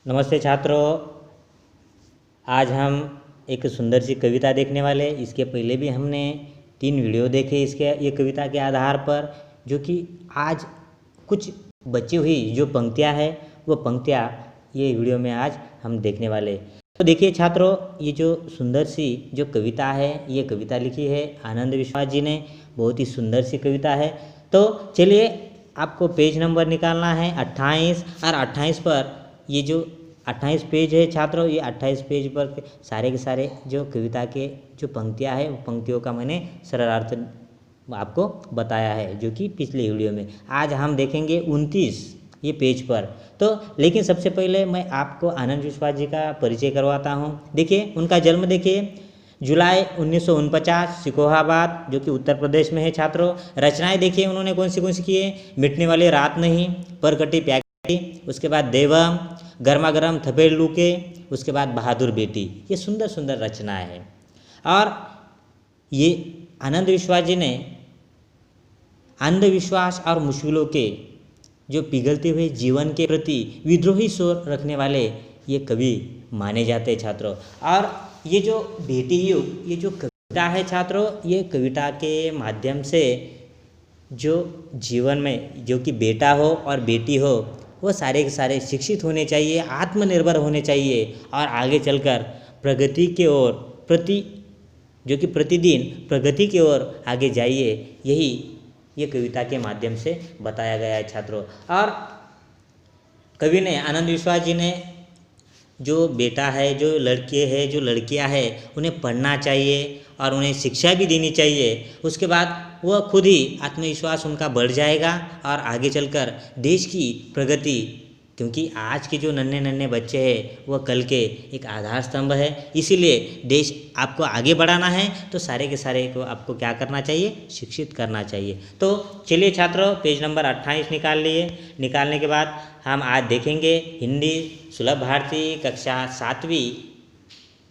नमस्ते छात्रों। आज हम एक सुंदर सी कविता देखने वाले। इसके पहले भी हमने 3 वीडियो देखे इसके ये कविता के आधार पर, जो कि आज कुछ बची हुई जो पंक्तियां हैं वो पंक्तियां ये वीडियो में आज हम देखने वाले। तो देखिए छात्रों, ये जो सुंदर सी जो कविता है ये कविता लिखी है आनंद विश्वास जी ने। बहुत ही सुंदर सी कविता है। तो चलिए, आपको पेज नंबर निकालना है 28 और 28 पर ये जो 28 पेज है छात्रों, ये 28 पेज पर सारे के सारे जो कविता के जो पंक्तियां हैं वो पंक्तियों का मैंने सरलार्थ आपको बताया है, जो कि पिछले वीडियो में। आज हम देखेंगे 29 ये पेज पर। तो लेकिन सबसे पहले मैं आपको आनंद विश्वास जी का परिचय करवाता हूँ। देखिए, उनका जन्म देखिए जुलाई 1949 सिकोहाबाद, जो कि उत्तर प्रदेश में है छात्रों। रचनाएं देखिए उन्होंने कौन सी की है। मिटने वाली रात नहीं, परकटी प्याकी, उसके बाद देवम, गर्मा गर्म थपेड़ू के, उसके बाद बहादुर बेटी। ये सुंदर सुंदर रचनाएं हैं। और ये आनंद विश्वास जी ने अंधविश्वास और मुश्किलों के जो पिघलते हुए जीवन के प्रति विद्रोही सोच रखने वाले ये कवि माने जाते हैं छात्रों। और ये जो बेटी युग ये जो कविता है छात्रों, ये कविता के माध्यम से जो जीवन में जो कि बेटा हो और बेटी हो वो सारे के सारे शिक्षित होने चाहिए, आत्मनिर्भर होने चाहिए और आगे चलकर प्रगति की ओर जो कि प्रतिदिन प्रगति की ओर आगे जाइए। यही ये कविता के माध्यम से बताया गया है छात्रों। और कवि ने आनंद विश्वास जी ने जो बेटा है, जो लड़के हैं, जो लड़कियां हैं, उन्हें पढ़ना चाहिए और उन्हें शिक्षा भी देनी चाहिए। उसके बाद वह खुद ही आत्मविश्वास उनका बढ़ जाएगा और आगे चलकर देश की प्रगति, क्योंकि आज के जो नन्हे नन्हे बच्चे हैं वह कल के एक आधार स्तंभ है। इसीलिए देश आपको आगे बढ़ाना है तो सारे के सारे को आपको क्या करना चाहिए, शिक्षित करना चाहिए। तो चलिए छात्रों, पेज नंबर 28 निकाल लिए। निकालने के बाद हम आज देखेंगे हिंदी सुलभ भारती कक्षा 7वीं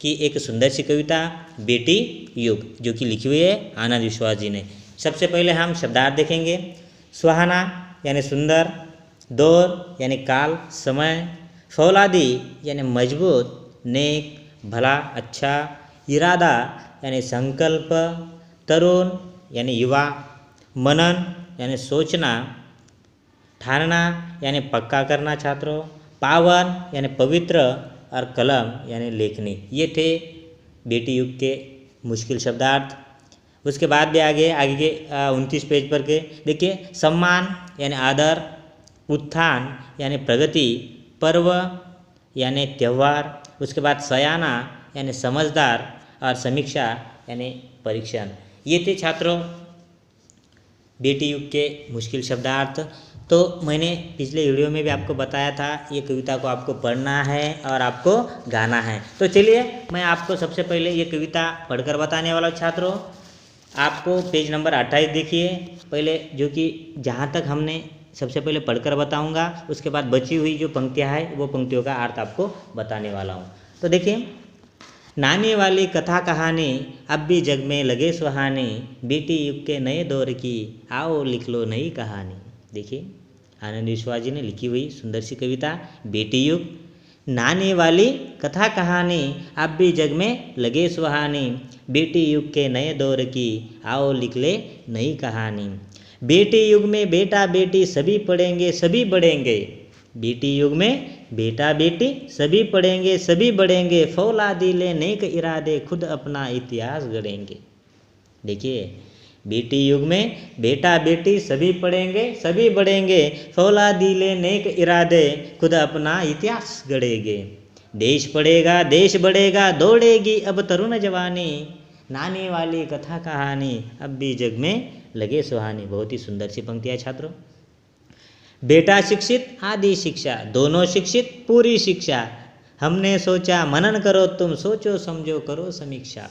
की एक सुंदर सी कविता बेटी युग, जो कि लिखी हुई है आनंद विश्वास जी ने। सबसे पहले हम शब्दार्थ देखेंगे। सुहाना यानी सुंदर, दौर यानी काल समय, फौलादी यानी मजबूत, नेक भला अच्छा, इरादा यानी संकल्प, तरुण यानी युवा, मनन यानी सोचना, ठानना यानी पक्का करना छात्रों, पावन यानी पवित्र और कलम यानी लेखनी। ये थे बेटी युग के मुश्किल शब्दार्थ। उसके बाद भी आगे के 29 पेज पर के देखिए। सम्मान यानी आदर, उत्थान यानी प्रगति, पर्व यानी त्यौहार, उसके बाद सयाना यानी समझदार और समीक्षा यानी परीक्षण। ये थे छात्रों बेटी युग के मुश्किल शब्दार्थ। तो मैंने पिछले वीडियो में भी आपको बताया था ये कविता को आपको पढ़ना है और आपको गाना है। तो चलिए, मैं आपको सबसे पहले ये कविता पढ़कर बताने वाला हूँ छात्रों। आपको पेज नंबर 28 देखिए पहले, जो कि जहाँ तक हमने सबसे पहले पढ़कर बताऊंगा, उसके बाद बची हुई जो पंक्तियाँ हैं वो पंक्तियों का अर्थ आपको बताने वाला हूँ। तो देखिए, नानी वाली कथा कहानी अब भी जग में लगे सुहानी, बेटी युग के नए दौर की आओ लिख लो नई कहानी। देखिए, आनंद विश्वास जी ने लिखी हुई सुंदर सी कविता बेटी युग। नानी वाली कथा कहानी अब भी जग में लगे सुहानी, बेटी युग के नए दौर की आओ लिख ले नई कहानी। बेटी युग में बेटा बेटी सभी पढ़ेंगे सभी बढ़ेंगे, बेटी युग में बेटा बेटी सभी पढ़ेंगे सभी बढ़ेंगे, फौलादी ले नेक इरादे खुद अपना इतिहास गढ़ेंगे। देखिए, बेटी युग में बेटा बेटी सभी पढ़ेंगे सभी बढ़ेंगे, फौलादी ले नेक इरादे खुद अपना इतिहास गढ़ेंगे। देश पढ़ेगा देश बढ़ेगा दौड़ेगी अब तरुण जवानी, नानी वाली कथा कहानी अब भी जग में लगे सुहानी। बहुत ही सुंदर सी पंक्तियाँ छात्रों। बेटा शिक्षित आदि शिक्षा, दोनों शिक्षित पूरी शिक्षा, हमने सोचा मनन करो तुम सोचो समझो करो समीक्षा।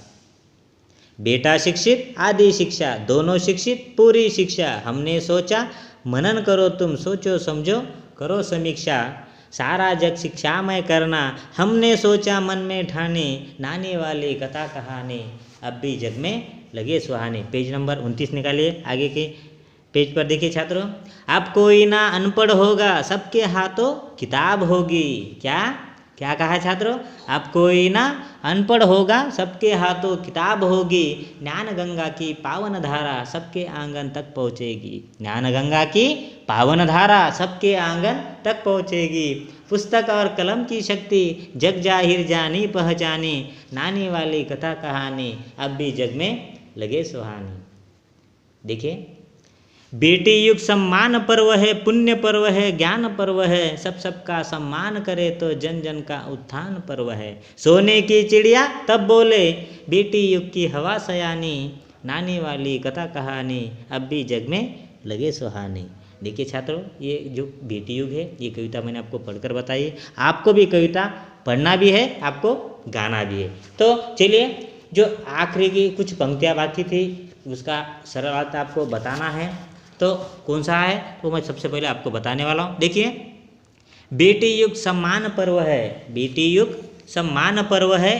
बेटा शिक्षित आदि शिक्षा, दोनों शिक्षित पूरी शिक्षा, हमने सोचा मनन करो तुम सोचो समझो करो समीक्षा। सारा जग शिक्षामय करना हमने सोचा मन में ठाने, नानी वाली कथा कहानी अब भी जग में लगे सुहाने। पेज नंबर 29 निकालिए। आगे के पेज पर देखिए छात्रों, अब कोई ना अनपढ़ होगा सबके हाथों किताब होगी। क्या? क्या कहा छात्रों? अब कोई ना अनपढ़ होगा, सबके हाथों किताब होगी, ज्ञान गंगा की पावन धारा सबके आंगन तक पहुँचेगी। ज्ञान गंगा की पावन धारा सबके आंगन तक पहुँचेगी। पुस्तक और कलम की शक्ति जग जाहिर जानी पहचानी, नानी वाली कथा कहानी अब भी जग में लगे सुहानी। देखिए, बेटी युग सम्मान पर्व है, पुण्य पर्व है, ज्ञान पर्व है, सबका सम्मान करे तो जन जन का उत्थान पर्व है। सोने की चिड़िया तब बोले, बेटी युग की हवा सयानी, नानी वाली कथा कहानी अब भी जग में लगे सुहानी। देखिए छात्रों, ये जो बेटी युग है, ये कविता मैंने आपको पढ़कर बताई। आपको भी कविता पढ़ना भी है, आपको गाना भी है। तो चलिए, जो आखिरी की कुछ पंक्तियाँ बाकी थी उसका सरल अर्थ आपको बताना है। तो कौन सा है वो मैं सबसे पहले आपको बताने वाला हूँ। देखिए, बेटी युग सम्मान पर्व है, बेटी युग सम्मान पर्व है,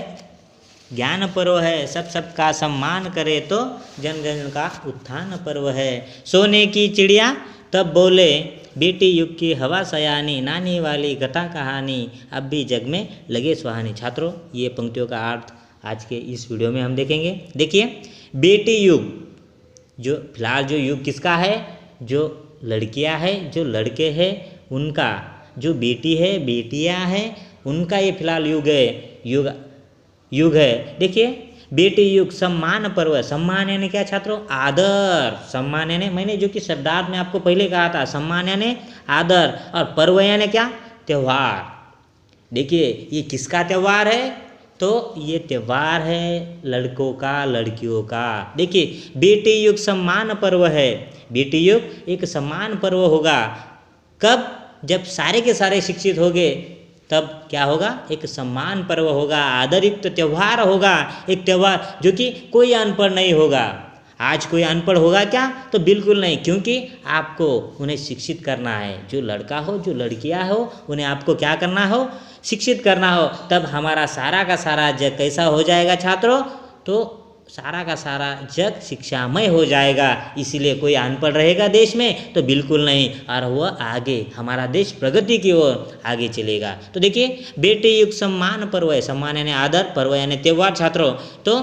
ज्ञान पर्व है, सबका सम्मान करे तो जन जन का उत्थान पर्व है। सोने की चिड़िया तब बोले, बेटी युग की हवा सयानी, नानी वाली कथा कहानी अब भी जग में लगे सुहानी। छात्रों, ये पंक्तियों का अर्थ आज के इस वीडियो में हम देखेंगे। देखिए, बेटी युग, जो फिलहाल जो युग किसका है? जो लड़कियां हैं, जो लड़के हैं, उनका, जो बेटी है, बेटियां हैं, उनका ये फिलहाल युग है। देखिए, बेटी युग सम्मान पर्व है। सम्मान यानी क्या छात्रों? आदर। सम्मान यानी, मैंने जो कि शब्दार्थ में आपको पहले कहा था, सम्मान यानी आदर, और पर्व यानी क्या? त्यौहार। देखिए, ये किसका त्यौहार है? तो ये त्यौहार है लड़कों का, लड़कियों का। देखिए, बेटी युग सम्मान पर्व है। बेटी युग एक सम्मान पर्व होगा। कब? जब सारे के सारे शिक्षित होंगे, तब क्या होगा? एक सम्मान पर्व होगा, आदरयुक्त त्यौहार होगा। एक त्यौहार जो कि कोई अनपढ़ नहीं होगा। आज कोई अनपढ़ होगा क्या? तो बिल्कुल नहीं, क्योंकि आपको उन्हें शिक्षित करना है। जो लड़का हो, जो लड़कियां हो, उन्हें आपको क्या करना हो? शिक्षित करना हो। तब हमारा सारा का सारा जग कैसा हो जाएगा छात्रों? तो सारा का सारा जग शिक्षामय हो जाएगा। इसीलिए कोई अनपढ़ रहेगा देश में तो बिल्कुल नहीं, और वह आगे, हमारा देश प्रगति की ओर आगे चलेगा। तो देखिए, बेटी युग सम्मान पर्व है। सम्मान यानी आदर, पर्व यानी त्यौहार। छात्रों, तो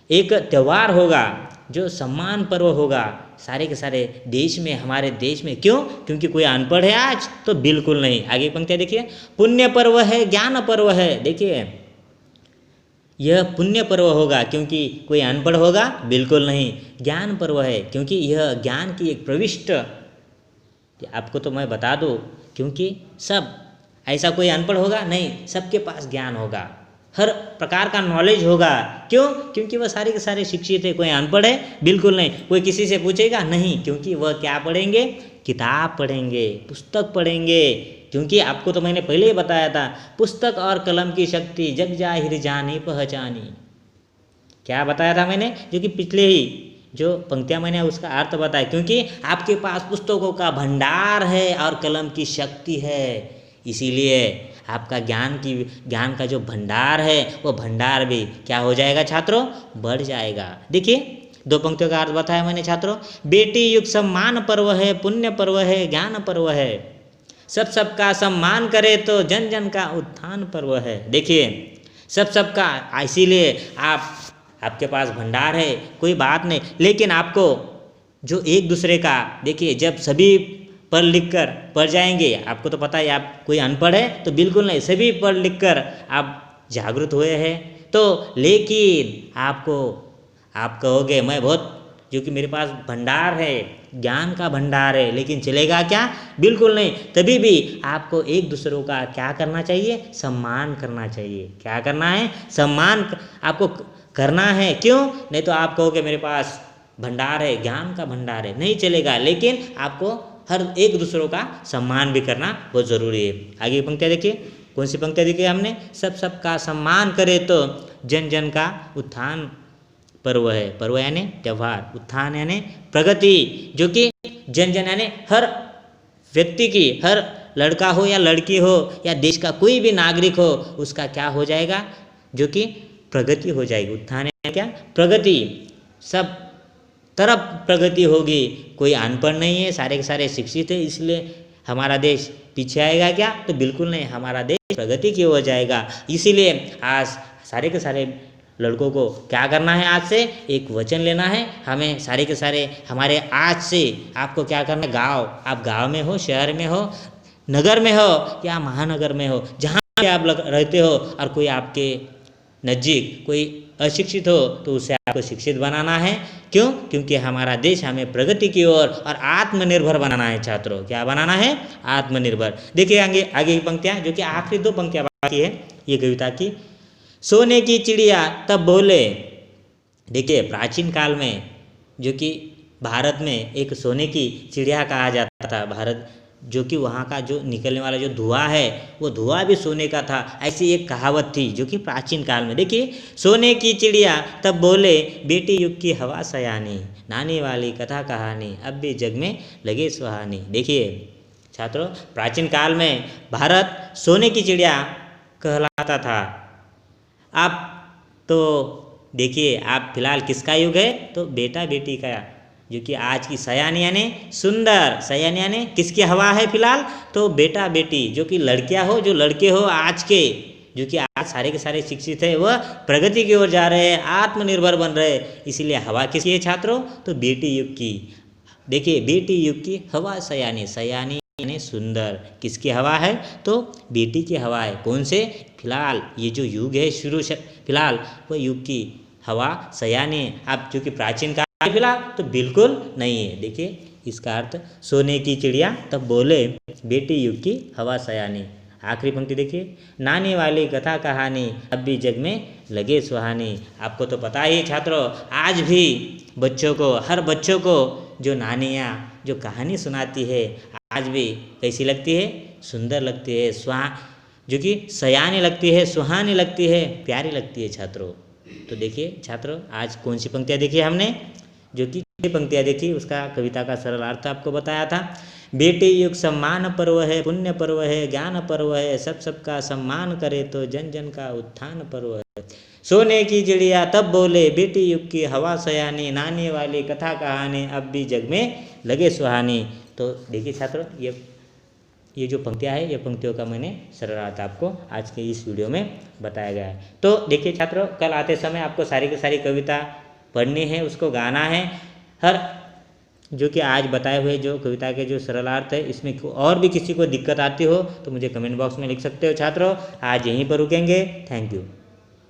एक त्यौहार होगा जो सम्मान पर्व होगा सारे के सारे देश में, हमारे देश में। क्यों? क्योंकि कोई अनपढ़ है आज? तो बिल्कुल नहीं। आगे पंक्तियाँ देखिए, पुण्य पर्व है, ज्ञान पर्व है। देखिए, यह पुण्य पर्व होगा क्योंकि कोई अनपढ़ होगा? बिल्कुल नहीं। ज्ञान पर्व है क्योंकि यह ज्ञान की एक प्रविष्ट, आपको तो मैं बता दूँ, क्योंकि सब, ऐसा कोई अनपढ़ होगा नहीं, सबके पास ज्ञान होगा, हर प्रकार का नॉलेज होगा। क्यों? क्योंकि वह सारे के सारे शिक्षित है। कोई अनपढ़ है? बिल्कुल नहीं। कोई किसी से पूछेगा? नहीं, क्योंकि वह क्या पढ़ेंगे? किताब पढ़ेंगे, पुस्तक पढ़ेंगे। क्योंकि आपको तो मैंने पहले ही बताया था, पुस्तक और कलम की शक्ति जग जाहिर जानी पहचानी। क्या बताया था मैंने? जो कि पिछले ही जो पंक्तियाँ मैंने उसका अर्थ बताया। क्योंकि आपके पास पुस्तकों का भंडार है और कलम की शक्ति है, इसीलिए आपका ज्ञान का जो भंडार है, वो भंडार भी क्या हो जाएगा छात्रों? बढ़ जाएगा। देखिए, दो पंक्तियों का अर्थ बताया मैंने छात्रों। बेटी युग सम्मान पर्व है, पुण्य पर्व है, ज्ञान पर्व है, सबका सम्मान करे तो जन जन का उत्थान पर्व है। देखिए, सबका, इसीलिए आपके पास भंडार है, कोई बात नहीं, लेकिन आपको जो एक दूसरे का, देखिए, जब सभी पढ़ लिख कर पढ़ जाएंगे, आपको तो पता है, आप कोई अनपढ़ है तो बिल्कुल नहीं, सभी पढ़ लिख कर आप जागरूक हुए हैं, तो लेकिन आप कहोगे मैं बहुत, जो कि मेरे पास भंडार है, ज्ञान का भंडार है, लेकिन चलेगा क्या? बिल्कुल नहीं। तभी भी आपको एक दूसरों का क्या करना चाहिए? सम्मान करना चाहिए। क्या करना है? सम्मान आपको करना है। क्यों? नहीं तो आप कहोगे मेरे पास भंडार है, ज्ञान का भंडार है, नहीं चलेगा। लेकिन आपको हर एक दूसरों का सम्मान भी करना बहुत ज़रूरी है। आगे पंक्तियाँ देखिए, कौन सी पंक्तियाँ देखिए हमने? सबका सम्मान करे तो जन जन का उत्थान पर्व है। पर्व यानी त्यौहार, उत्थान यानी प्रगति, जो कि जन जन यानी हर व्यक्ति की, हर लड़का हो या लड़की हो या देश का कोई भी नागरिक हो, उसका क्या हो जाएगा? जो कि प्रगति हो जाएगी। उत्थान यानी क्या? प्रगति, सब तरफ प्रगति होगी। कोई अनपढ़ नहीं है, सारे के सारे शिक्षित है, इसलिए हमारा देश पीछे आएगा क्या? तो बिल्कुल नहीं, हमारा देश प्रगति की ओर जाएगा। इसीलिए आज सारे के सारे लड़कों को क्या करना है, आज से एक वचन लेना है। हमें सारे के सारे हमारे आज से आपको क्या करना है, आप गांव में हो, शहर में हो, नगर में हो या महानगर में हो, जहाँ पे आप रहते हो और कोई आपके नज़दीक कोई अशिक्षित हो तो उसे आपको शिक्षित बनाना है। क्यों? क्योंकि हमारा देश हमें प्रगति की ओर और आत्मनिर्भर बनाना है छात्रों। क्या बनाना है? आत्मनिर्भर। देखिए आगे की पंक्तियाँ, जो कि आखिरी 2 पंक्तियाँ बाकी है ये कविता की। सोने की चिड़िया तब बोले। देखिए प्राचीन काल में जो कि भारत में एक सोने की चिड़िया कहा जाता था। भारत जो कि वहाँ का जो निकलने वाला जो धुआं है वो धुआं भी सोने का था, ऐसी एक कहावत थी जो कि प्राचीन काल में। देखिए सोने की चिड़िया तब बोले, बेटी युग की हवा सयानी, नानी वाली कथा कहानी, अब भी जग में लगे सुहानी। देखिए छात्रों, प्राचीन काल में भारत सोने की चिड़िया कहलाता था। आप तो देखिए, आप फिलहाल किसका युग है? तो बेटा बेटी का, जो कि आज की सयानी यानी सुंदर, सयानी यानी किसकी हवा है फिलहाल? तो बेटा बेटी, जो कि लड़कियां हो, जो लड़के हो आज के, जो कि आज सारे के सारे शिक्षित है, वह प्रगति की ओर जा रहे हैं, आत्मनिर्भर बन रहे हैं। इसीलिए हवा किसकी है छात्रों? तो बेटी युग की। देखिए बेटी युग की हवा सयानी, सयानी यानी सुंदर, किसकी हवा है? तो बेटी की हवा है। कौन से? फिलहाल ये जो युग है शुरू से फिलहाल वो युग की हवा सयानी है। आप जो कि प्राचीन काल फिलहाल तो बिल्कुल नहीं है। देखिए इसका अर्थ, सोने की चिड़िया तब बोले, बेटी युग की हवा सयानी। आखिरी पंक्ति देखिए, नानी वाली कथा कहानी, अब भी जग में लगे सुहानी। आपको तो पता ही छात्रों, आज भी बच्चों को, हर बच्चों को जो नानियाँ जो कहानी सुनाती है आज भी कैसी लगती है? सुंदर लगती है, जो कि सयानी लगती है, सुहानी लगती है, प्यारी लगती है छात्रों। तो देखिए छात्रों, आज कौन सी पंक्तियाँ देखी हमने? जो कि पंक्तियाँ देखी, उसका कविता का सरल अर्थ आपको बताया था। बेटी युग सम्मान पर्व है, पुण्य पर्व है, ज्ञान पर्व है, सबका सम्मान करे तो जन जन का उत्थान पर्व है। सोने की चिड़िया तब बोले, बेटी युग की हवा सयानी, नानी वाली कथा कहानी, अब भी जग में लगे सुहानी। तो देखिए छात्रों, ये जो पंक्तियाँ है, ये पंक्तियों का मैंने सरल अर्थ आपको आज के इस वीडियो में बताया गया है। तो देखिए छात्रों, कल आते समय आपको सारी की सारी कविता पढ़नी है, उसको गाना है। हर जो कि आज बताए हुए जो कविता के जो सरल अर्थ है, इसमें और भी किसी को दिक्कत आती हो तो मुझे कमेंट बॉक्स में लिख सकते हो छात्रों। आज यहीं पर रुकेंगे। Thank you.